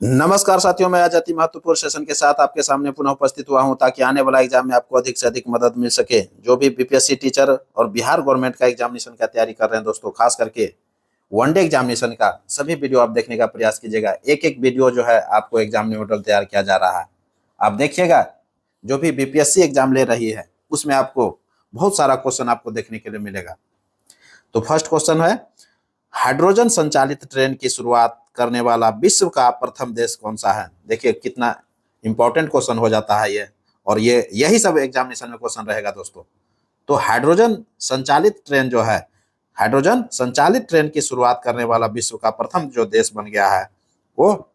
नमस्कार साथियों, मैं आज अति महत्वपूर्ण सेशन के साथ आपके सामने पुनः उपस्थित हुआ हूं ताकि आने वाला एग्जाम में आपको अधिक से अधिक मदद मिल सके। जो भी बीपीएससी टीचर और बिहार गवर्नमेंट का एग्जामिनेशन का तैयारी कर रहे हैं दोस्तों, खास करके वनडे एग्जामिनेशन का सभी वीडियो आप देखने का प्रयास कीजिएगा। एक एक वीडियो जो है आपको एग्जाम में मॉडल तैयार किया जा रहा है, आप देखिएगा। जो भी बीपीएससी एग्जाम ले रही है उसमें आपको बहुत सारा क्वेश्चन आपको देखने के लिए मिलेगा। तो फर्स्ट क्वेश्चन है, हाइड्रोजन संचालित ट्रेन की शुरुआत करने वाला विश्व का प्रथम देश कौन सा है। देखिए कितना इंपॉर्टेंट क्वेश्चन हो जाता है ये, और ये यही सब एग्जामिनेशन में क्वेश्चन रहेगा दोस्तों। तो हाइड्रोजन संचालित ट्रेन जो है, हाइड्रोजन संचालित ट्रेन की शुरुआत करने वाला विश्व का प्रथम जो देश बन गया है वो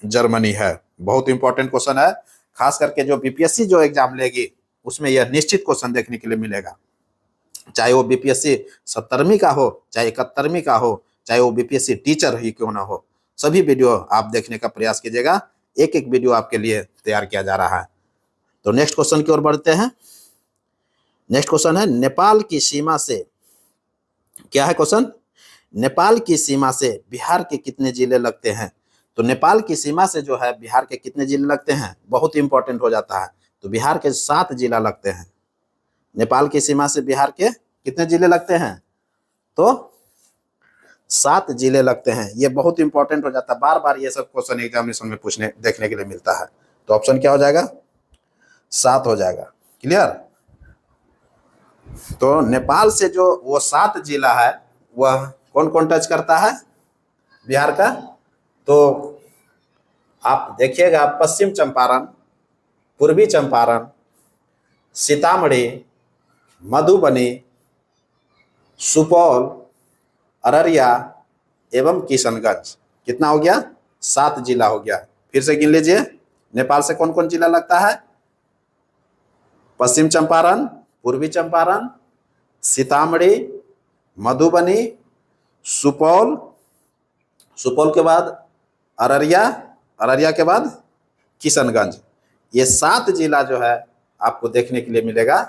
जर्मनी है। बहुत इंपॉर्टेंट क्वेश्चन है, खास करके जो बीपीएससी जो एग्जाम लेगी उसमें यह निश्चित क्वेश्चन देखने के लिए मिलेगा। चाहे वो बीपीएससी 70वीं का हो, चाहे 71वीं का हो, चाहे वो बीपीएससी टीचर ही क्यों ना हो, सभी वीडियो आप देखने का प्रयास कीजिएगा। एक एक वीडियो आपके लिए तैयार किया जा रहा है। तो नेक्स्ट क्वेश्चन की ओर बढ़ते हैं। नेक्स्ट क्वेश्चन है, नेपाल की सीमा से, क्या है क्वेश्चन, नेपाल की सीमा से बिहार के कितने जिले लगते हैं। तो नेपाल की सीमा से जो है बिहार के कितने जिले लगते हैं, बहुत इंपॉर्टेंट हो जाता है। तो बिहार के 7 जिला लगते हैं। नेपाल की सीमा से बिहार के कितने जिले लगते हैं, तो 7 जिले लगते हैं। ये बहुत इंपॉर्टेंट हो जाता है, बार बार ये सब क्वेश्चन एग्जामिनेशन में पूछने देखने के लिए मिलता है। तो ऑप्शन क्या हो जाएगा, 7 हो जाएगा। क्लियर। तो नेपाल से जो वो 7 जिला है वह कौन कौन टच करता है बिहार का, तो आप देखिएगा, पश्चिम चंपारण, पूर्वी चंपारण, सीतामढ़ी, मधुबनी, सुपौल, अररिया एवं किशनगंज। कितना हो गया, 7 जिला हो गया। फिर से गिन लीजिए, नेपाल से कौन कौन जिला लगता है, पश्चिम चंपारण, पूर्वी चंपारण, सीतामढ़ी, मधुबनी, सुपौल, सुपौल के बाद अररिया, अररिया के बाद किशनगंज। ये 7 जिला जो है आपको देखने के लिए मिलेगा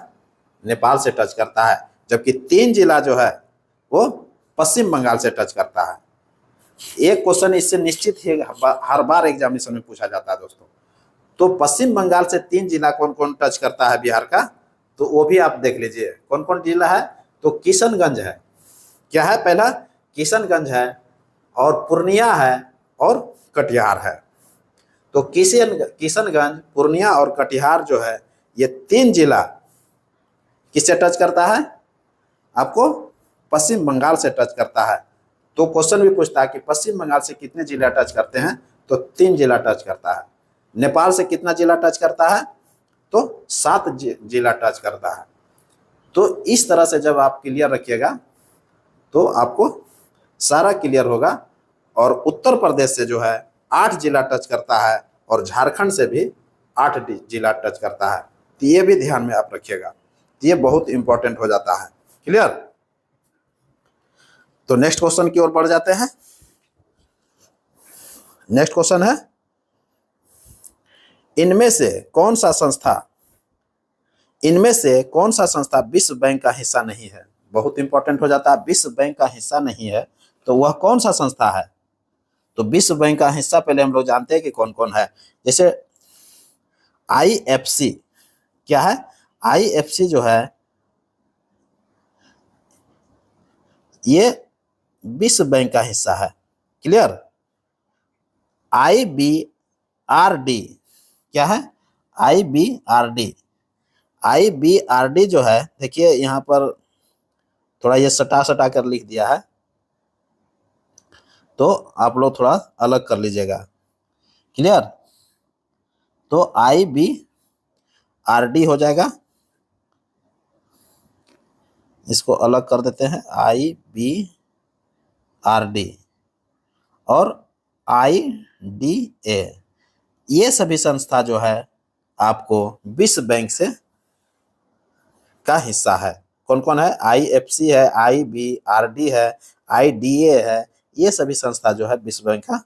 नेपाल से टच करता है, जबकि 3 जिला जो है वो पश्चिम बंगाल से टच करता है। एक क्वेश्चन इससे निश्चित ही हर बार एग्जामिनेशन में पूछा जाता है दोस्तों। तो पश्चिम बंगाल से 3 जिला कौन कौन टच करता है बिहार का, तो वो भी आप देख लीजिए कौन कौन जिला है। तो किशनगंज है, क्या है, पहला किशनगंज है, और पूर्णिया है, और कटिहार है। तो किशनगंज, पूर्णिया और कटिहार जो है, ये 3 जिला किससे टच करता है, आपको पश्चिम बंगाल से टच करता है। तो क्वेश्चन भी पूछता है कि पश्चिम बंगाल से कितने जिला टच करते हैं, तो 3 जिला टच करता है। नेपाल से कितना जिला टच करता है, तो 7 जिला टच करता है। तो इस तरह से जब आप क्लियर रखिएगा तो आपको सारा क्लियर होगा। और उत्तर प्रदेश से जो है 8 जिला टच करता है, और झारखंड से भी 8 जिला टच करता है। तो ये भी ध्यान में आप रखिएगा, ये बहुत इंपॉर्टेंट हो जाता है। क्लियर। तो नेक्स्ट क्वेश्चन की ओर बढ़ जाते हैं। नेक्स्ट क्वेश्चन है, इनमें से कौन सा संस्था विश्व बैंक का हिस्सा नहीं है। बहुत इंपॉर्टेंट हो जाता है, विश्व बैंक का हिस्सा नहीं है तो वह कौन सा संस्था है। तो विश्व बैंक का हिस्सा पहले हम लोग जानते हैं कि कौन कौन है। जैसे आईएफसी, क्या है, आईएफसी जो है ये विश्व बैंक का हिस्सा है। क्लियर। आईबीआरडी, क्या है, आईबीआरडी जो है, देखिए यहां पर थोड़ा ये सटा सटा कर लिख दिया है, तो आप लोग थोड़ा अलग कर लीजिएगा। क्लियर। तो आईबीआरडी हो जाएगा, इसको अलग कर देते हैं, आईबीआरडी और आईडीए। ये सभी संस्था जो है आपको विश्व बैंक से का हिस्सा है। कौन कौन है, आईएफसी है, आईबीआरडी है, आईडीए है। ये सभी संस्था जो है विश्व बैंक का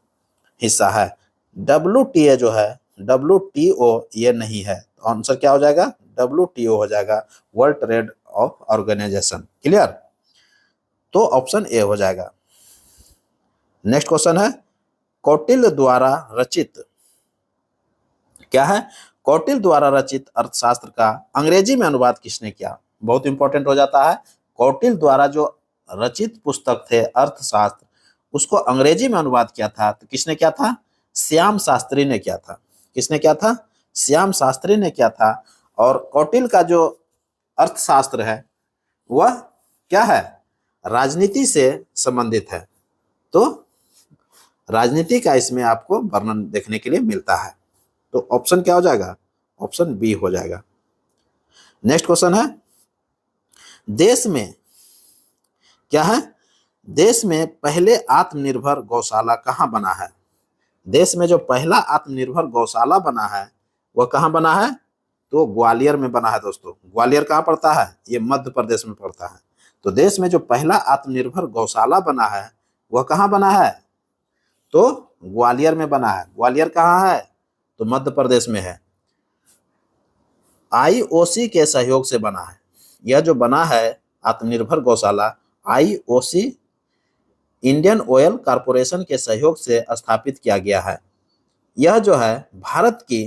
हिस्सा है। डब्ल्यूटीए जो है, डब्ल्यूटीओ ये नहीं है। तो आंसर क्या हो जाएगा, डब्ल्यूटीओ हो जाएगा, world trade of organization. Clear. तो ऑप्शन ए हो जाएगा। नेक्स्ट क्वेश्चन है, कौटिल्य द्वारा रचित, क्या है, कौटिल्य द्वारा रचित अर्थशास्त्र का अंग्रेजी में अनुवाद किसने किया? बहुत इंपॉर्टेंट हो जाता है। कौटिल्य द्वारा जो रचित पुस्तक थे अर्थशास्त्र, उसको अंग्रेजी में अनुवाद किया था, तो किसने किया था? श्याम शास्त्री ने किया था। किसने किया था? श्याम शास्त्री ने किया था। और कौटिल्य का जो अर्थशास्त्र है वह क्या है? राजनीति से संबंधित है। तो राजनीति का इसमें आपको वर्णन देखने के लिए मिलता है। तो ऑप्शन क्या हो जाएगा? ऑप्शन बी हो जाएगा। नेक्स्ट क्वेश्चन है, देश में क्या है? देश में पहले आत्मनिर्भर गौशाला कहाँ बना है? देश में जो पहला आत्मनिर्भर गौशाला बना है वह कहाँ बना है? तो ग्वालियर में बना है दोस्तों। ग्वालियर कहाँ पड़ता है? ये मध्य प्रदेश में पड़ता है। तो देश में जो पहला आत्मनिर्भर गौशाला बना है वह कहाँ बना है? तो ग्वालियर में बना है। ग्वालियर कहाँ है? तो मध्य प्रदेश में है। आईओसी के सहयोग से बना है। यह जो बना है आत्मनिर्भर गौशाला, आईओसी इंडियन ऑयल कॉरपोरेशन के सहयोग से स्थापित किया गया है। यह जो है भारत की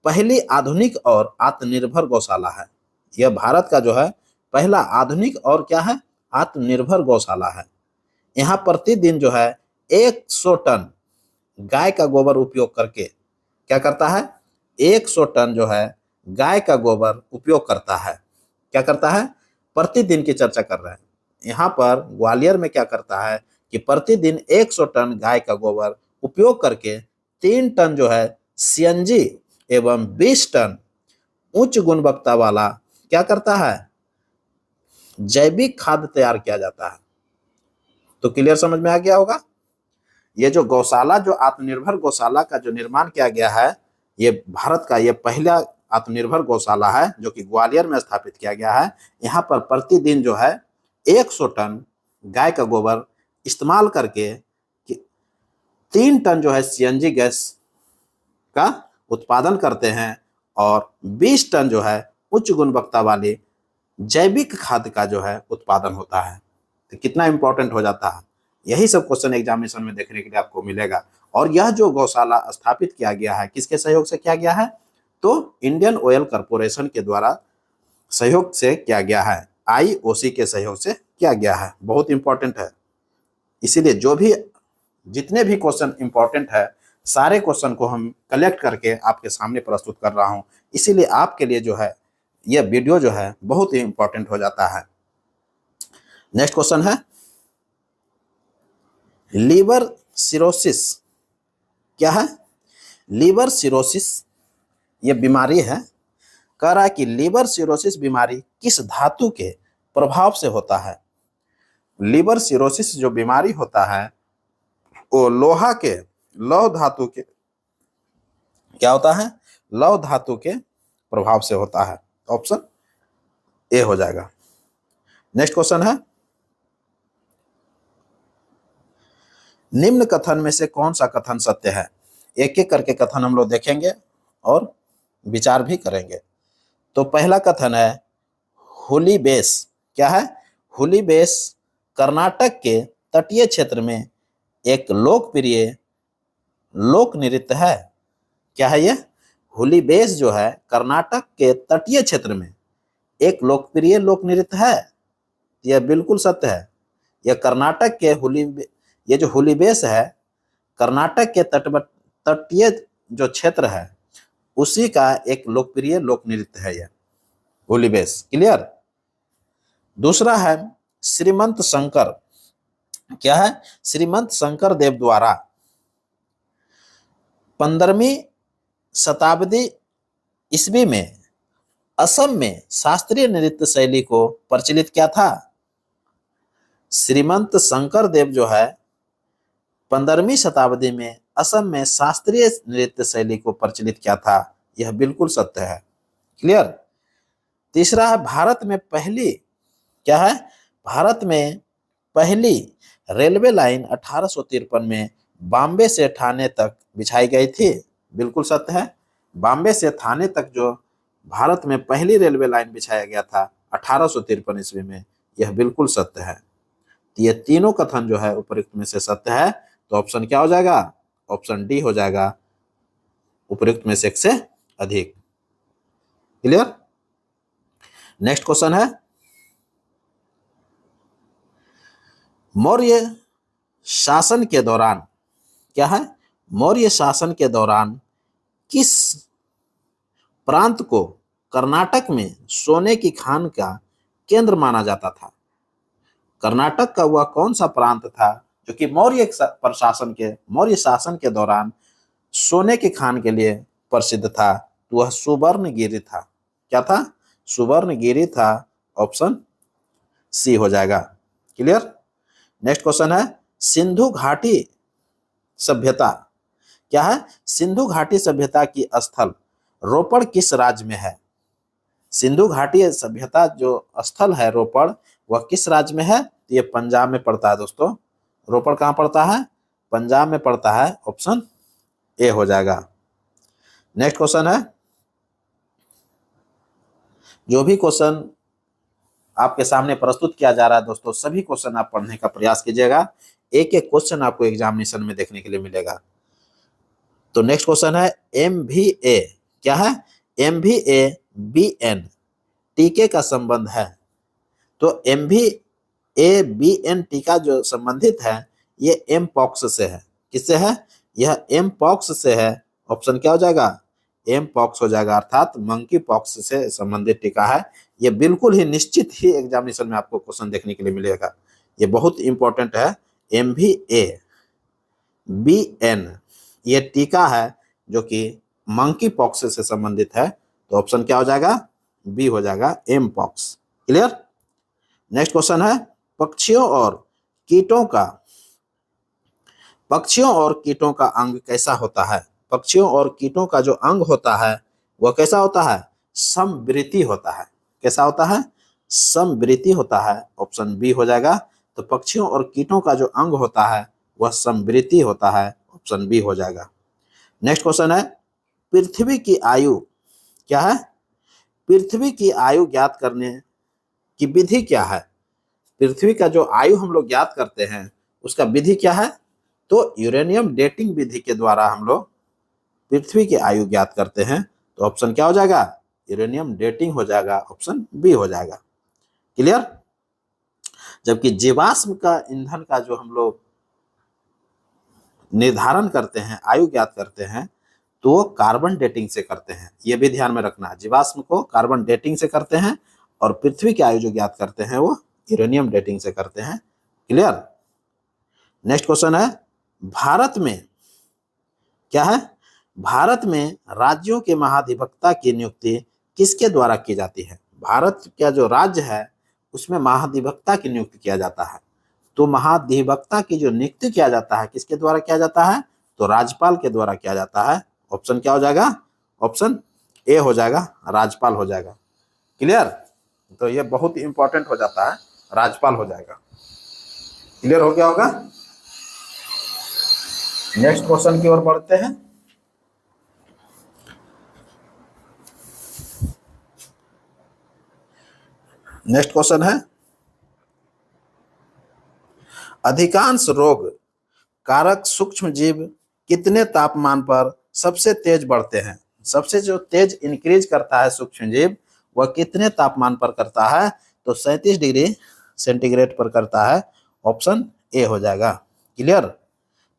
पहली आधुनिक और आत्मनिर्भर गौशाला है। यह भारत का जो है पहला आधुनिक और क्या है? आत्मनिर्भर गौशाला है। यहाँ प्रतिदिन जो है 100 टन गाय का गोबर उपयोग करके क्या करता है? 100 टन जो है गाय का गोबर उपयोग करता है। क्या करता है? प्रतिदिन की चर्चा कर रहे हैं। यहाँ पर ग्वालियर में क्या करता है कि प्रतिदिन 100 टन गाय का गोबर उपयोग करके 3 टन जो है सीएनजी एवं 20 टन उच्च गुणवत्ता वाला क्या करता है? जैविक खाद तैयार किया जाता है। तो क्लियर समझ में आ गया होगा। ये जो गौशाला, जो आत्मनिर्भर गौशाला का जो निर्माण किया गया है, ये भारत का ये पहला आत्मनिर्भर गौशाला है जो कि ग्वालियर में स्थापित किया गया है। यहाँ पर प्रतिदिन जो है 100 टन गाय का गोबर इस्तेमाल करके 3 टन जो है सीएनजी गैस का उत्पादन करते हैं और 20 टन जो है उच्च गुणवत्ता वाली जैविक खाद का जो है उत्पादन होता है। तो कितना इंपॉर्टेंट हो जाता है। यही सब क्वेश्चन एग्जामिनेशन में देखने के लिए आपको मिलेगा। और यह जो गौशाला स्थापित किया गया है किसके सहयोग से किया गया है? तो इंडियन ऑयल कॉरपोरेशन के द्वारा सहयोग से किया गया है, आईओसी के सहयोग से किया गया है। बहुत इंपॉर्टेंट है। इसीलिए जो भी जितने भी क्वेश्चन इंपॉर्टेंट है सारे क्वेश्चन को हम कलेक्ट करके आपके सामने प्रस्तुत कर रहा हूं। इसीलिए आपके लिए जो है यह वीडियो जो है बहुत ही इंपॉर्टेंट हो जाता है। नेक्स्ट क्वेश्चन है, लीवर सिरोसिस क्या है? लीवर सिरोसिस ये बीमारी है। कह रहा है कि लीवर सिरोसिस बीमारी किस धातु के प्रभाव से होता है? लीवर सिरोसिस जो बीमारी होता है वो लोहा के लौह धातु के क्या होता है? लौह धातु के प्रभाव से होता है। ऑप्शन ए हो जाएगा। नेक्स्ट क्वेश्चन है, निम्न कथन में से कौन सा कथन सत्य है? एक एक करके कथन हम लोग देखेंगे और विचार भी करेंगे। तो पहला कथन है, हुली बेस क्या है? हुली बेस कर्नाटक के तटीय क्षेत्र में एक लोकप्रिय लोक नृत्य है। क्या है ये? हुली बेस जो है कर्नाटक के तटीय क्षेत्र में एक लोकप्रिय लोक नृत्य है। यह बिल्कुल सत्य है। यह कर्नाटक के ये जो हुली बेस है कर्नाटक के तटीय जो क्षेत्र है उसी का एक लोकप्रिय लोक नृत्य है यह हुली बेस। क्लियर। दूसरा है, श्रीमंत शंकर क्या है? श्रीमंत शंकर देव द्वारा 15वीं शताब्दी ईस्वी में असम में शास्त्रीय नृत्य शैली को प्रचलित किया था। श्रीमंत शंकर देव जो है 15वीं शताब्दी में असम में शास्त्रीय नृत्य शैली को प्रचलित किया था। यह बिल्कुल सत्य है। क्लियर। तीसरा है, भारत में पहली क्या है? भारत में पहली रेलवे लाइन 1853 में बॉम्बे से ठाणे तक बिछाई गई थी। बिल्कुल सत्य है। बॉम्बे से ठाणे तक जो भारत में पहली रेलवे लाइन बिछाया गया था 1853 ईस्वी में, यह बिल्कुल सत्य है। ये तीनों कथन जो है उपरोक्त में से सत्य है। तो ऑप्शन क्या हो जाएगा? ऑप्शन डी हो जाएगा उपयुक्त में से एक से अधिक। क्लियर। नेक्स्ट क्वेश्चन है, मौर्य शासन के दौरान, क्या है, मौर्य शासन के दौरान किस प्रांत को कर्नाटक में सोने की खान का केंद्र माना जाता था? कर्नाटक का वह कौन सा प्रांत था जो कि मौर्य शासन के दौरान सोने की खान के लिए प्रसिद्ध था? तो वह सुवर्णगिरी था। क्या था? सुवर्णगिरी था। ऑप्शन सी हो जाएगा। क्लियर। नेक्स्ट क्वेश्चन है, सिंधु घाटी सभ्यता, क्या है, सिंधु घाटी सभ्यता की स्थल रोपड़ किस राज्य में है? सिंधु घाटी सभ्यता जो स्थल है रोपड़, वह किस राज्य में है? तो ये पंजाब में पड़ता है दोस्तों। रोपड़ कहाँ पड़ता है? पंजाब में पड़ता है। ऑप्शन ए हो जाएगा। नेक्स्ट क्वेश्चन है, जो भी क्वेश्चन आपके सामने प्रस्तुत किया जा रहा है दोस्तों, सभी क्वेश्चन आप पढ़ने का प्रयास कीजिएगा। एक एक क्वेश्चन आपको एग्जामिनेशन में देखने के लिए मिलेगा। तो नेक्स्ट क्वेश्चन है, MVA, क्या है, MVA BN टीके का संबंध है। तो MVA BN टीका जो संबंधित है ये एमपॉक्स से है। किससे है? यह एमपॉक्स से है। ऑप्शन क्या हो जाएगा? एमपॉक्स हो जाएगा, अर्थात मंकी पॉक्स से संबंधित टीका है। ये बिल्कुल ही निश्चित ही एग्जामिनेशन में आपको क्वेश्चन देखने के लिए मिलेगा। ये बहुत इंपॉर्टेंट है। MVA BN ये टीका है जो कि मंकी पॉक्स से संबंधित है। तो ऑप्शन क्या हो जाएगा? बी हो जाएगा, एमपॉक्स। क्लियर। नेक्स्ट क्वेश्चन है, पक्षियों और कीटों का अंग कैसा होता है? पक्षियों और कीटों का जो अंग होता है वह कैसा होता है? समवृत्ति होता है। कैसा होता है? समवृत्ति होता है। ऑप्शन बी हो जाएगा। तो पक्षियों और कीटों का जो अंग होता है वह समवृत्ति होता है। ऑप्शन बी हो जाएगा। नेक्स्ट क्वेश्चन है, पृथ्वी की आयु, क्या है, पृथ्वी की आयु ज्ञात करने की विधि क्या है? पृथ्वी का जो आयु हम लोग ज्ञात करते हैं उसका विधि क्या है? तो यूरेनियम डेटिंग विधि के द्वारा हम लोग पृथ्वी की आयु ज्ञात करते हैं। तो ऑप्शन क्या हो जाएगा? यूरेनियम डेटिंग हो जाएगा। ऑप्शन बी हो जाएगा। क्लियर। जबकि जीवाश्म का ईंधन का जो हम लोग निर्धारण करते हैं, आयु ज्ञात करते हैं, तो वो कार्बन डेटिंग से करते हैं। ये भी ध्यान में रखना है, जीवाश्म को कार्बन डेटिंग से करते हैं और पृथ्वी की आयु जो ज्ञात करते हैं वो यूरेनियम डेटिंग से करते हैं। क्लियर। नेक्स्ट क्वेश्चन है, भारत में, क्या है, भारत में राज्यों के महाधिवक्ता की नियुक्ति किसके द्वारा की जाती है? भारत का जो राज्य है उसमें महाधिवक्ता की नियुक्ति किया जाता है। तो महाधिवक्ता की जो नियुक्ति किया जाता है किसके द्वारा किया जाता है? तो राज्यपाल के द्वारा किया जाता है। ऑप्शन क्या हो जाएगा? ऑप्शन ए हो जाएगा, राज्यपाल हो जाएगा। क्लियर। तो ये बहुत इंपॉर्टेंट हो जाता है, राज्यपाल हो जाएगा। क्लियर हो गया होगा। नेक्स्ट क्वेश्चन की ओर बढ़ते हैं। नेक्स्ट क्वेश्चन है, अधिकांश रोग कारक सूक्ष्म जीव कितने तापमान पर सबसे तेज बढ़ते हैं? सबसे जो तेज इंक्रीज करता है सूक्ष्म जीव वह कितने तापमान पर करता है? तो 37 डिग्री सेंटीग्रेड पर करता है। ऑप्शन ए हो जाएगा। क्लियर।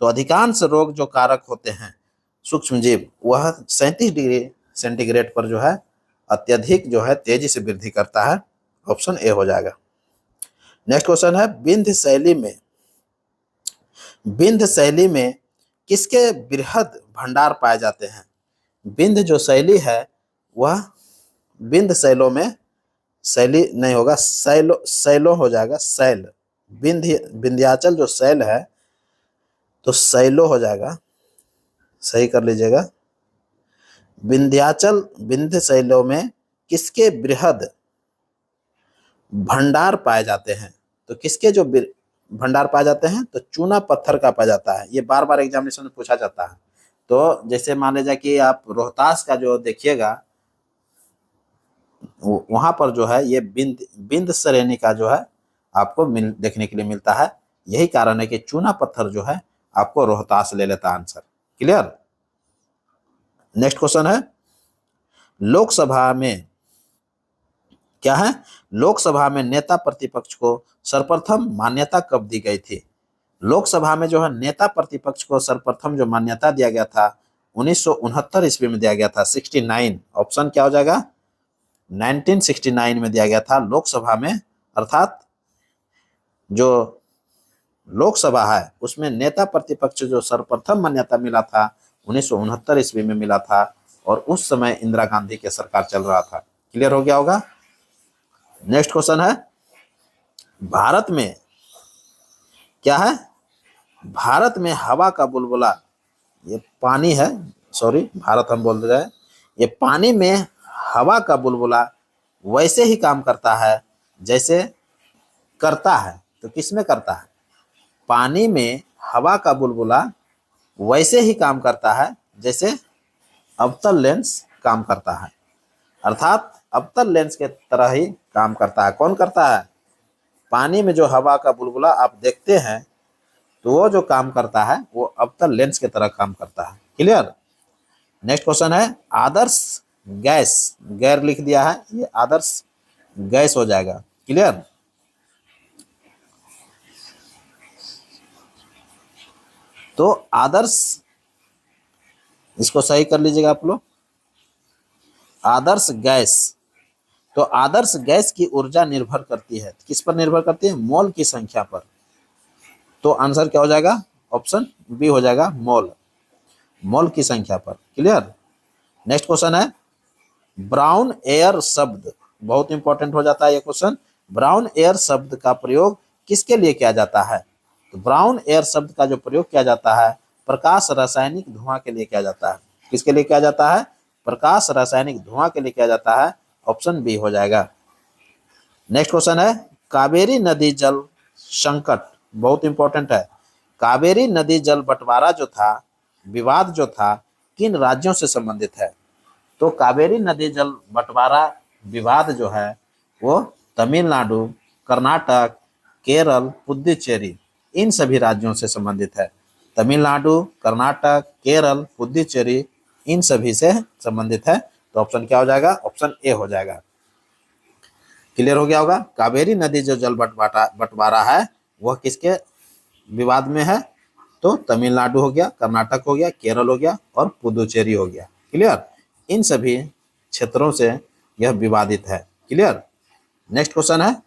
तो अधिकांश रोग जो कारक होते हैं सूक्ष्म जीव वह 37 डिग्री सेंटीग्रेड पर जो है अत्यधिक जो है तेजी से वृद्धि करता है। ऑप्शन ए हो जाएगा। नेक्स्ट क्वेश्चन है, विंध्य शैली में किसके बृहद भंडार पाए जाते हैं? विंध्य जो शैली है वह विंध्य शैलों में, शैली नहीं होगा, शैलों हो जाएगा, शैल। विंध्याचल जो शैल है तो शैलो हो जाएगा, सही कर लीजिएगा। विंध्य शैलों में किसके बृहद भंडार पाए जाते हैं? तो किसके जो भंडार पाए जाते हैं? तो चूना पत्थर का पाया जाता है। ये बार बार एग्जामिनेशन में पूछा जाता है। तो जैसे मान लीजिए कि आप रोहतास का जो देखिएगा वहां पर जो है ये बिंद श्रेणी का जो है आपको देखने के लिए मिलता है। यही कारण है कि चूना पत्थर जो है आपको रोहतास ले लेता आंसर। क्लियर। नेक्स्ट क्वेश्चन है, लोकसभा में क्या है, लोकसभा में नेता प्रतिपक्ष को सर्वप्रथम मान्यता कब दी गई थी? लोकसभा में जो है नेता प्रतिपक्ष को सर्वप्रथम जो मान्यता दिया गया था 1969 ईस्वी में दिया गया था। 69 ऑप्शन क्या हो जाएगा, 1969 में दिया गया था लोकसभा में, अर्थात जो लोकसभा है उसमें नेता प्रतिपक्ष जो सर्वप्रथम मान्यता मिला था 1969 ईस्वी में मिला था, और उस समय इंदिरा गांधी की सरकार चल रहा था। क्लियर हो गया होगा। नेक्स्ट क्वेश्चन है, भारत में क्या है, भारत में हवा का बुलबुला, ये पानी है, सॉरी भारत हम बोल रहे हैं, ये पानी में हवा का बुलबुला वैसे ही काम करता है जैसे करता है, तो किसमें करता है? पानी में हवा का बुलबुला वैसे ही काम करता है जैसे अवतल लेंस काम करता है, अर्थात अवतल लेंस के तरह ही काम करता है। कौन करता है? पानी में जो हवा का बुलबुला आप देखते हैं तो वो जो काम करता है वो अवतल लेंस की तरह काम करता है। क्लियर। नेक्स्ट क्वेश्चन है, आदर्श गैस, गैर लिख दिया है, ये आदर्श गैस हो जाएगा। क्लियर। तो आदर्श, इसको सही कर लीजिएगा आप लोग, आदर्श गैस, तो आदर्श गैस की ऊर्जा निर्भर करती है, किस पर निर्भर करती है? मोल की संख्या पर। तो आंसर क्या हो जाएगा? ऑप्शन बी हो जाएगा, मोल, मोल की संख्या पर। क्लियर। नेक्स्ट क्वेश्चन है, ब्राउन एयर शब्द, बहुत इंपॉर्टेंट हो जाता है ये क्वेश्चन। ब्राउन एयर शब्द का प्रयोग किसके लिए किया जाता है? तो ब्राउन एयर शब्द का जो प्रयोग किया जाता है प्रकाश रासायनिक धुआं के लिए किया जाता है। किसके लिए किया जाता है? प्रकाश रासायनिक धुआं के लिए किया जाता है। ऑप्शन बी हो जाएगा। नेक्स्ट क्वेश्चन है, कावेरी नदी जल संकट, बहुत इंपॉर्टेंट है। कावेरी नदी जल बंटवारा जो था, विवाद जो था, किन राज्यों से संबंधित है? तो कावेरी नदी जल बंटवारा विवाद जो है वो तमिलनाडु, कर्नाटक, केरल, पुडुचेरी, इन सभी राज्यों से संबंधित है। तमिलनाडु, कर्नाटक, केरल, पुडुचेरी, इन सभी से संबंधित है। तो ऑप्शन क्या हो जाएगा? ऑप्शन ए हो जाएगा। क्लियर हो गया होगा। कावेरी नदी जो जल बंटवारा है वह किसके विवाद में है? तो तमिलनाडु हो गया, कर्नाटक हो गया, केरल हो गया और पुडुचेरी हो गया। क्लियर। इन सभी क्षेत्रों से यह विवादित है। क्लियर। नेक्स्ट क्वेश्चन है,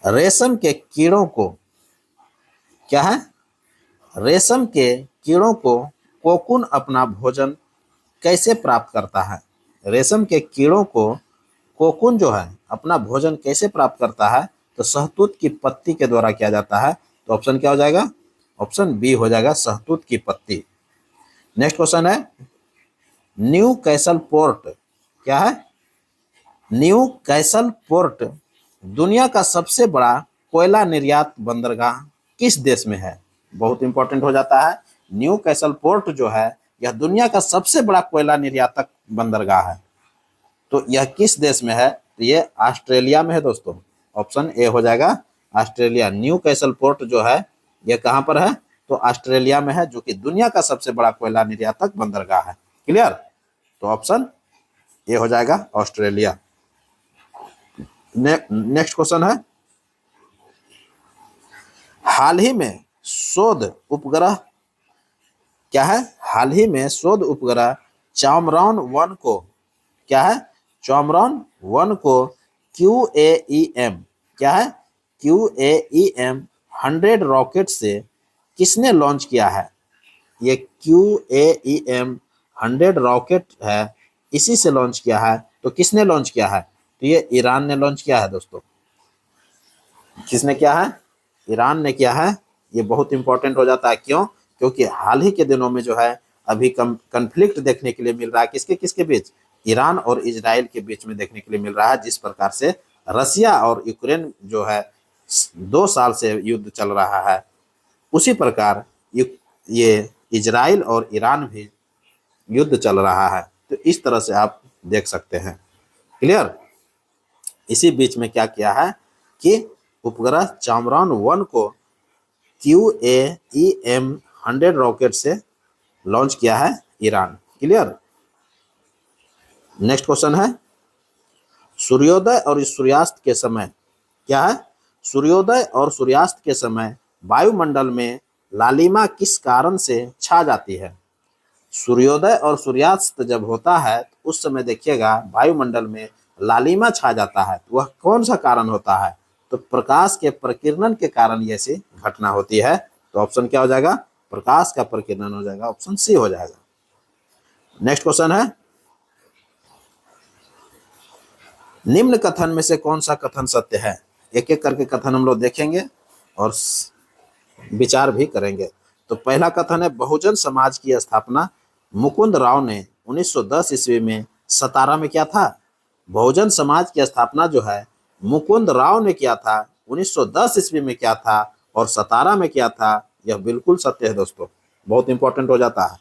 रेशम के कीड़ों को क्या है? रेशम के कीड़ों को कोकून अपना भोजन कैसे प्राप्त करता है? रेशम के कीड़ों को कोकून जो है अपना भोजन कैसे प्राप्त करता है? तो शहतूत की पत्ती के द्वारा किया जाता है। तो ऑप्शन क्या हो जाएगा? ऑप्शन बी हो जाएगा, शहतूत की पत्ती। नेक्स्ट क्वेश्चन है, न्यू कैसल पोर्ट क्या है? न्यू कैसल पोर्ट दुनिया का सबसे बड़ा कोयला निर्यात बंदरगाह किस देश में है? बहुत इंपॉर्टेंट हो जाता है। न्यू कैसल पोर्ट जो है यह दुनिया का सबसे बड़ा कोयला निर्यातक बंदरगाह है। तो यह किस देश में है? तो ये ऑस्ट्रेलिया में है दोस्तों। ऑप्शन ए हो जाएगा, ऑस्ट्रेलिया। न्यू कैसल पोर्ट जो है यह कहाँ पर है? तो ऑस्ट्रेलिया में है, जो कि दुनिया का सबसे बड़ा कोयला निर्यातक बंदरगाह है। क्लियर। तो ऑप्शन ए हो जाएगा, ऑस्ट्रेलिया। नेक्स्ट क्वेश्चन है, हाल ही में शोध उपग्रह क्या है? हाल ही में शोध उपग्रह चामरान-1 को क्या है? चामरान-1 को QAEM क्या है? QAEM 100 रॉकेट से किसने लॉन्च किया है? ये QAEM 100 रॉकेट है, इसी से लॉन्च किया है। तो किसने लॉन्च किया है? तो ये ईरान ने लॉन्च किया है दोस्तों। किसने किया है? ईरान ने किया है। ये बहुत इंपॉर्टेंट हो जाता है। क्यों? क्योंकि हाल ही के दिनों में जो है अभी कंफ्लिक्ट देखने के लिए मिल रहा है, किसके किसके बीच? ईरान और इजराइल के बीच में देखने के लिए मिल रहा है। जिस प्रकार से रसिया और यूक्रेन जो है 2 साल से युद्ध चल रहा है, उसी प्रकार ये इजराइल और ईरान भी युद्ध चल रहा है। तो इस तरह से आप देख सकते हैं। क्लियर। इसी बीच में क्या किया है कि उपग्रह चामरान-1 को QAEM 100 रॉकेट से लॉन्च किया है ईरान। क्लियर। नेक्स्ट क्वेश्चन है सूर्योदय और सूर्यास्त के समय क्या है, सूर्योदय और सूर्यास्त के समय वायुमंडल में लालिमा किस कारण से छा जाती है। सूर्योदय और सूर्यास्त जब होता है तो उस समय देखिएगा वायुमंडल में लालिमा छा जाता है, तो वह कौन सा कारण होता है, तो प्रकाश के प्रकीर्णन के कारण ये ऐसी घटना होती है। तो ऑप्शन क्या हो जाएगा, प्रकाश का प्रकीर्णन हो जाएगा, ऑप्शन सी हो जाएगा। नेक्स्ट क्वेश्चन है निम्न कथन में से कौन सा कथन सत्य है। एक एक करके कथन हम लोग देखेंगे और विचार भी करेंगे। तो पहला कथन है बहुजन समाज की स्थापना मुकुंद राव ने 1910 ईस्वी में सतारा में किया था। बहुजन समाज की स्थापना जो है मुकुंद राव ने किया था, 1910 ईस्वी में किया था और सतारा में किया था। यह बिल्कुल सत्य है दोस्तों, बहुत इंपॉर्टेंट हो जाता है।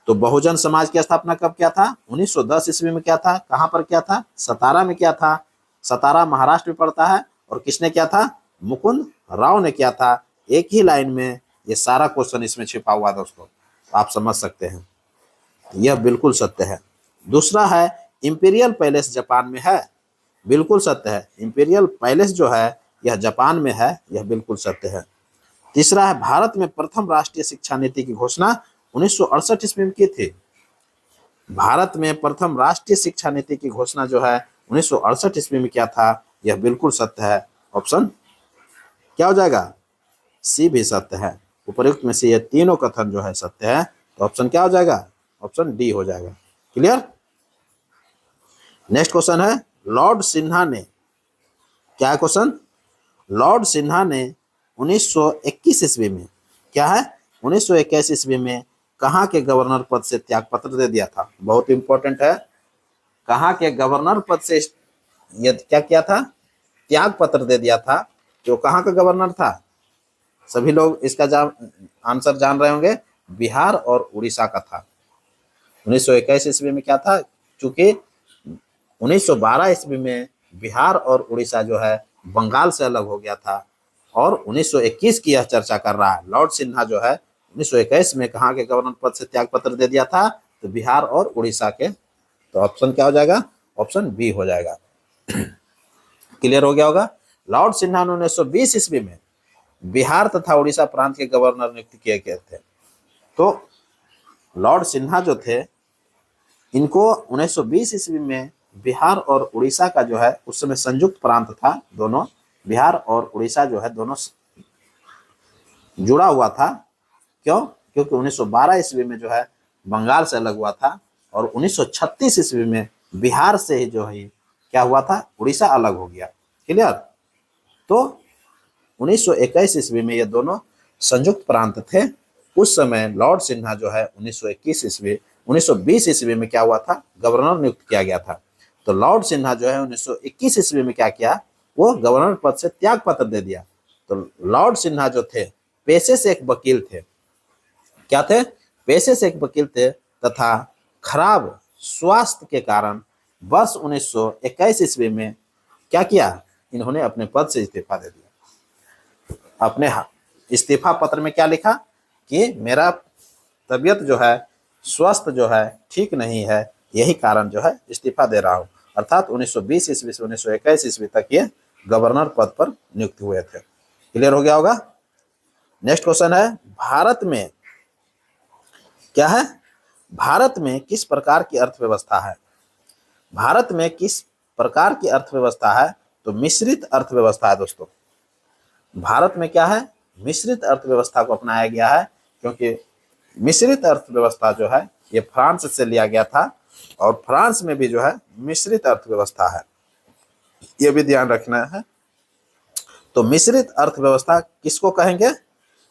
तो बहुजन समाज की स्थापना कब किया था, 1910 ईस्वी में किया था। कहाँ पर किया था, सतारा में किया था। सतारा महाराष्ट्र में पड़ता है और किसने किया था, मुकुंद राव ने किया था। एक ही लाइन में ये सारा क्वेश्चन इसमें छिपा हुआ दोस्तों, आप समझ सकते हैं, यह बिल्कुल सत्य है। दूसरा है इंपीरियल पैलेस जापान में है, बिल्कुल सत्य है। इंपीरियल पैलेस जो है यह जापान में है, यह बिल्कुल सत्य है। तीसरा है भारत में प्रथम राष्ट्रीय शिक्षा नीति की घोषणा 1968 ईस्वी में की थी। भारत में प्रथम राष्ट्रीय शिक्षा नीति की घोषणा जो है 1968 ईस्वी में किया था, यह बिल्कुल सत्य है। ऑप्शन क्या हो जाएगा, सी भी सत्य है। उपयुक्त में से ये तीनों कथन जो है सत्य है, तो ऑप्शन क्या हो जाएगा, ऑप्शन डी हो जाएगा। क्लियर। नेक्स्ट क्वेश्चन है लॉर्ड सिन्हा ने, क्या है क्वेश्चन, लॉर्ड सिन्हा ने 1921 ईस्वी में क्या है, 1921 ईस्वी में कहाँ के गवर्नर पद से त्यागपत्र दे दिया था। बहुत इंपॉर्टेंट है, कहाँ के गवर्नर पद से ये क्या किया था, त्यागपत्र दे दिया था। जो कहाँ का गवर्नर था, सभी लोग इसका आंसर जान रहे होंगे, बिहार और उड़ीसा का था। 1921 ईस्वी में क्या था, चूंकि 1912 ईस्वी में बिहार और उड़ीसा जो है बंगाल से अलग हो गया था और 1921 की यह चर्चा कर रहा है। लॉर्ड सिन्हा जो है 1921 में कहाँ के गवर्नर पद से त्यागपत्र दे दिया था, तो बिहार और उड़ीसा के। तो ऑप्शन क्या हो जाएगा, ऑप्शन बी हो जाएगा। क्लियर हो गया होगा। लॉर्ड सिन्हा ने 1920 ईस्वी में बिहार तथा उड़ीसा प्रांत के गवर्नर नियुक्त किए गए थे। तो लॉर्ड सिन्हा जो थे इनको 1920 ईस्वी में बिहार और उड़ीसा का जो है उस समय संयुक्त प्रांत था, दोनों बिहार और उड़ीसा जो है दोनों जुड़ा हुआ था। क्यों, क्योंकि 1912 ईस्वी में जो है बंगाल से अलग हुआ था और 1936 ईस्वी में बिहार से ही जो है क्या हुआ था, उड़ीसा अलग हो गया। क्लियर। तो 1921 ईस्वी में ये दोनों संयुक्त प्रांत थे। उस समय लॉर्ड सिन्हा जो है 1920 ईस्वी में क्या हुआ था, गवर्नर नियुक्त किया गया था। तो लॉर्ड सिन्हा जो है 1921 ईस्वी में क्या किया, वो गवर्नर पद से त्याग पत्र दे दिया। तो लॉर्ड सिन्हा जो थे पेशे से एक वकील थे, क्या थे, पेशे से एक वकील थे तथा खराब स्वास्थ्य के कारण वर्ष 1921 ईस्वी में क्या किया, इन्होंने अपने पद से इस्तीफा दे दिया। अपने इस्तीफा पत्र में क्या लिखा कि मेरा तबीयत जो है, स्वास्थ्य जो है ठीक नहीं है, यही कारण जो है इस्तीफा दे रहा हूँ। अर्थात 1920 ईस्वी से 1921 ईस्वी तक ये गवर्नर पद पर नियुक्त हुए थे। क्लियर हो गया होगा। नेक्स्ट क्वेश्चन है भारत में क्या है, भारत में किस प्रकार की अर्थव्यवस्था है। भारत में किस प्रकार की अर्थव्यवस्था है, तो मिश्रित अर्थव्यवस्था है दोस्तों। भारत में क्या है, मिश्रित अर्थव्यवस्था को अपनाया गया है, क्योंकि मिश्रित अर्थव्यवस्था जो है ये फ्रांस से लिया गया था और फ्रांस में भी जो है मिश्रित अर्थव्यवस्था है, ये भी ध्यान रखना है। तो मिश्रित अर्थव्यवस्था किसको कहेंगे,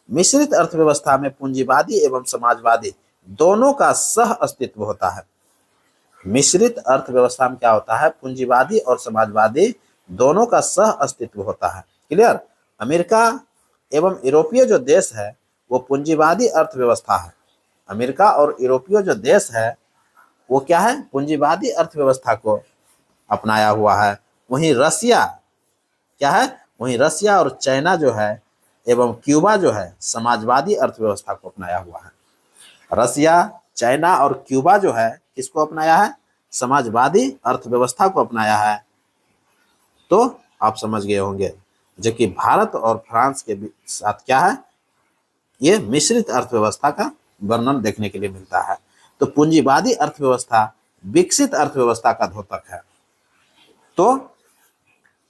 मिश्रित अर्थव्यवस्था में पूंजीवादी एवं समाजवादी दोनों का सह अस्तित्व होता है। मिश्रित अर्थव्यवस्था में क्या होता है, पूंजीवादी और समाजवादी दोनों का सह अस्तित्व होता है। क्लियर। अमेरिका एवं यूरोपीय जो देश है वो पूंजीवादी अर्थव्यवस्था है। अमेरिका और यूरोपीय जो देश है वो क्या है, पूंजीवादी अर्थव्यवस्था को अपनाया हुआ है। वहीं रसिया क्या है, वहीं रसिया और चाइना जो है एवं क्यूबा जो है समाजवादी अर्थव्यवस्था को अपनाया हुआ है। रसिया, चाइना और क्यूबा जो है किसको अपनाया है? समाजवादी अर्थव्यवस्था को अपनाया है। तो आप समझ गए होंगे। जबकि भारत और फ्रांस के साथ क्या है? ये मिश्रित अर्थव्यवस्था का वर्णन देखने के लिए मिलता है। तो पूंजीवादी अर्थव्यवस्था विकसित अर्थव्यवस्था का द्योतक है। तो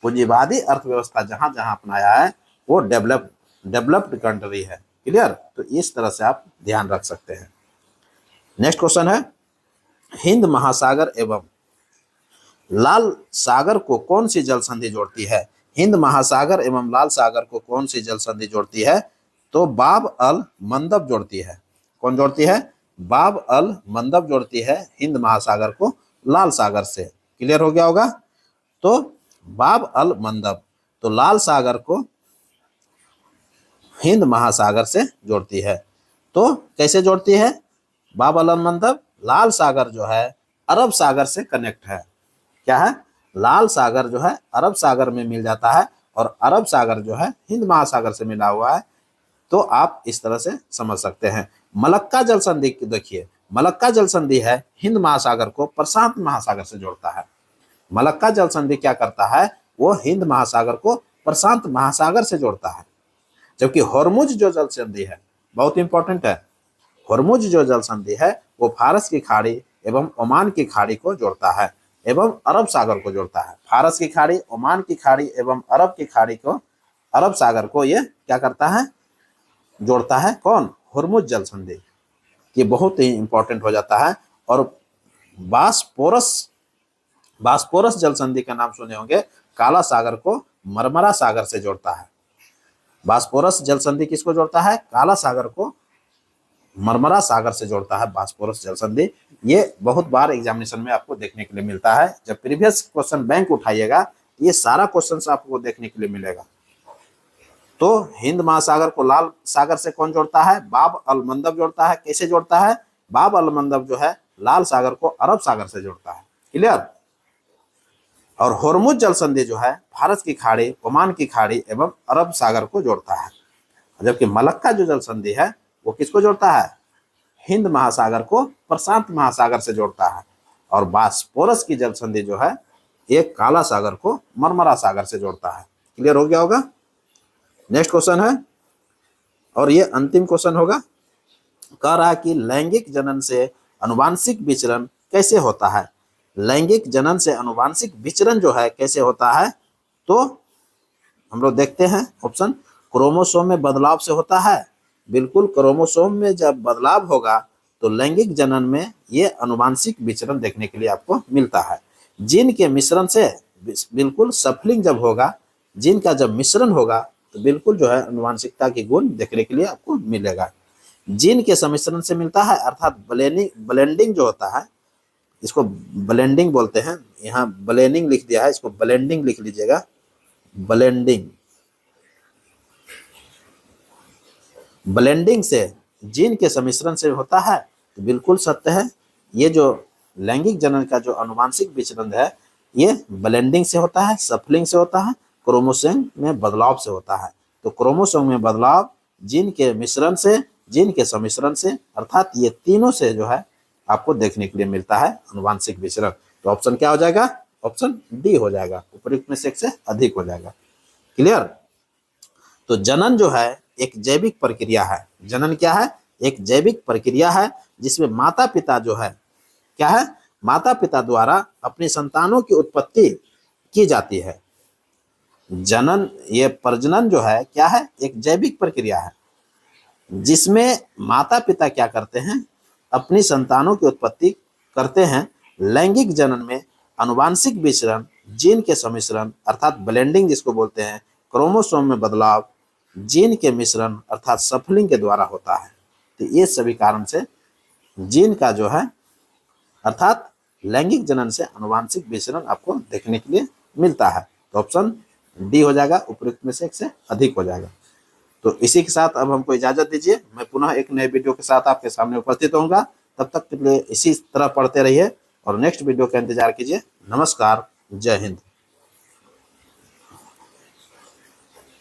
पूंजीवादी अर्थव्यवस्था जहां जहां अपनाया है वो डेवलप्ड कंट्री है। क्लियर? तो इस तरह से आप ध्यान रख सकते हैं। नेक्स्ट क्वेश्चन है, हिंद महासागर एवं लाल सागर को कौन सी जल संधि जोड़ती है? हिंद महासागर एवं लाल सागर को कौन सी जल संधि जोड़ती है? तो बाब अल मंदब जोड़ती है। कौन जोड़ती है? बाब अल मंदब जोड़ती है हिंद महासागर को लाल सागर से। क्लियर हो गया होगा? तो बाब अल मंदब तो लाल सागर को हिंद महासागर से जोड़ती है। तो कैसे जोड़ती है? बाब अल मंदब, लाल सागर जो है अरब सागर से कनेक्ट है। क्या है? लाल सागर जो है अरब सागर में मिल जाता है और अरब सागर जो है हिंद महासागर से मिला हुआ है। तो आप इस तरह से समझ सकते हैं। मलक्का जल संधि देखिए, मलक्का जल संधि है हिंद महासागर को प्रशांत महासागर से जोड़ता है। मलक्का जल संधि क्या करता है? वो हिंद महासागर को प्रशांत महासागर से जोड़ता है। जबकि हॉर्मुज जो जल संधि है बहुत इंपॉर्टेंट है। हॉर्मुज जो जल संधि है वो फारस की खाड़ी एवं ओमान की खाड़ी को जोड़ता है एवं अरब सागर को जोड़ता है। फारस की खाड़ी, ओमान की खाड़ी एवं अरब की खाड़ी को, अरब सागर को ये क्या करता है? जोड़ता है। कौन? हॉर्मुज जल संधि। ये बहुत ही इंपॉर्टेंट हो जाता है। और बास्पोरस जल संधि का नाम सुने होंगे, काला सागर को मरमरा सागर से जोड़ता है। बास्पोरस जल संधि किसको जोड़ता है? काला सागर को मरमरा सागर से जोड़ता है बास्पोरस जल संधि। ये बहुत बार एग्जामिनेशन में आपको देखने के लिए मिलता है। जब प्रीवियस क्वेश्चन बैंक उठाइएगा ये सारा क्वेश्चन आपको देखने के लिए मिलेगा। तो हिंद महासागर को लाल सागर से कौन जोड़ता है? बाब अल मंदब जोड़ता है। कैसे जोड़ता है? बाब अल मंदब जो है लाल सागर को अरब सागर से जोड़ता है। क्लियर? और हॉर्मुज जल संधि जो है भारत की खाड़ी, ओमान की खाड़ी एवं अरब सागर को जोड़ता है। जबकि मलक्का जो जल संधि है वो किसको जोड़ता है? हिंद महासागर को प्रशांत महासागर से जोड़ता है। और बास्पोरस की जल संधि जो है ये काला सागर को मरमरा सागर से जोड़ता है। क्लियर हो गया होगा? नेक्स्ट क्वेश्चन है और ये अंतिम क्वेश्चन होगा। कह रहा है कि लैंगिक जनन से अनुवांशिक विचरण कैसे होता है? लैंगिक जनन से अनुवांशिक विचरण जो है कैसे होता है? तो हम लोग देखते हैं ऑप्शन, क्रोमोसोम में बदलाव से होता है। बिल्कुल, क्रोमोसोम में जब बदलाव होगा तो लैंगिक जनन में ये अनुवांशिक विचरण देखने के लिए आपको मिलता है। जीन के मिश्रण से बिल्कुल सफलिंग जब होगा, जीन का जब मिश्रण होगा तो बिल्कुल जो है अनुवांशिकता के गुण देखने के लिए आपको मिलेगा। जीन के सम्मिश्रण से मिलता है अर्थात ब्लेंडिंग जो होता है, इसको ब्लेंडिंग बोलते हैं। यहाँ ब्लेंडिंग लिख दिया है, इसको ब्लेंडिंग लिख लीजिएगा। ब्लेंडिंग से जीन के सम्मिश्रण से होता है तो बिल्कुल सत्य है। ये जो लैंगिक जनन का जो अनुवांशिक विचरण है ये ब्लेंडिंग से होता है, सफलिंग से होता है, क्रोमोसोम में बदलाव से होता है। तो क्रोमोसोम में बदलाव, जीन के मिश्रण से, जीन के सम्मिश्रण से, अर्थात ये तीनों से जो है आपको देखने के लिए मिलता है अनुवांशिक विचरण। तो ऑप्शन क्या हो जाएगा? ऑप्शन डी हो जाएगा, उपयुक्त में से एक से अधिक हो जाएगा। क्लियर? तो जनन जो है एक जैविक प्रक्रिया है। जनन क्या है? एक जैविक प्रक्रिया है जिसमें माता पिता जो है क्या है? माता पिता द्वारा अपनी संतानों की उत्पत्ति की जाती है। जनन, ये प्रजनन जो है क्या है? एक जैविक प्रक्रिया है जिसमें माता पिता क्या करते हैं? अपनी संतानों की उत्पत्ति करते हैं। लैंगिक जनन में अनुवांशिक विचरण, जीन के सम्मिश्रण अर्थात ब्लेंडिंग जिसको बोलते हैं, क्रोमोसोम में बदलाव, जीन के मिश्रण अर्थात सफलिंग के द्वारा होता है। तो ये सभी कारण से जीन का जो है अर्थात लैंगिक जनन से अनुवांशिक विचरण आपको देखने के लिए मिलता है। तो ऑप्शन डी हो जाएगा, उपयुक्त में से एक से अधिक हो जाएगा। तो इसी के साथ अब हमको इजाजत दीजिए। मैं पुनः एक नए वीडियो के साथ आपके सामने उपस्थित होऊंगा। तब तक के लिए इसी तरह पढ़ते रहिए और नेक्स्ट वीडियो का इंतजार कीजिए। नमस्कार, जय हिंद।